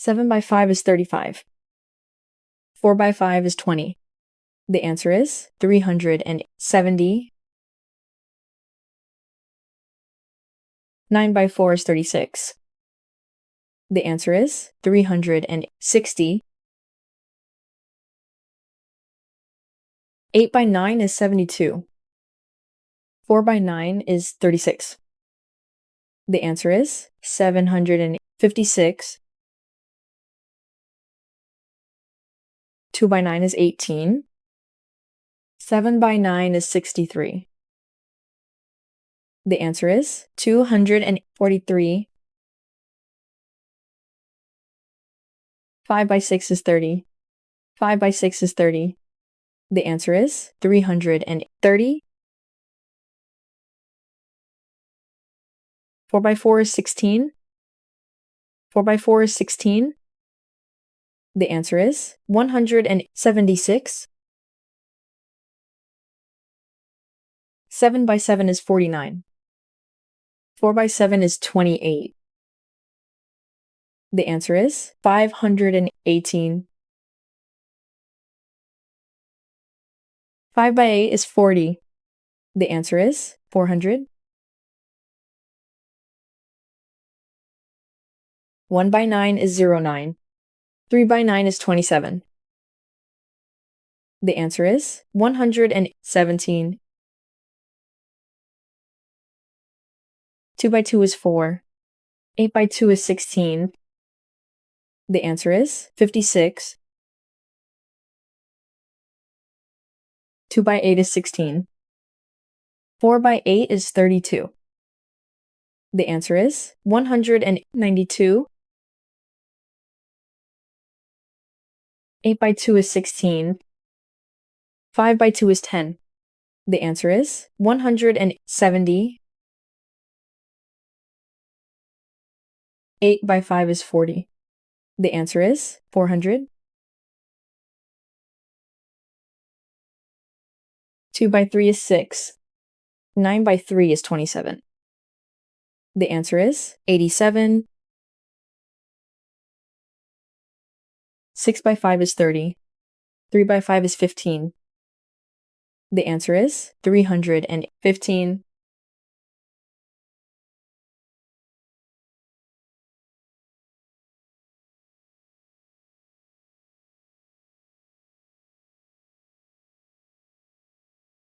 7 by 5 is 35. 4 by 5 is 20. The answer is 370. 9 by 4 is 36. The answer is 360. 8 by 9 is 72. 4 by 9 is 36. The answer is 756. 2 by 9 is 18. 7 by 9 is 63. The answer is 243. 5 by 6 is 30. 5 by 6 is 30. The answer is 330. 4 by 4 is 16. 4 by 4 is 16. The answer is 176. 7 by 7 is 49. 4 by 7 is 28. The answer is 518. 5 by 8 is 40. The answer is 400. 1 by 9 is 09. 3 by 9 is 27. The answer is 117. 2 by 2 is 4. 8 by 2 is 16. The answer is 56. 2 by 8 is 16. 4 by 8 is 32. The answer is 192. 8 by 2 is 16. 5 by 2 is 10. The answer is 170. 8 by 5 is 40. The answer is 400. 2 by 3 is 6. 9 by 3 is 27. The answer is 87. 6 by 5 is 30. 3 by 5 is 15. The answer is 315.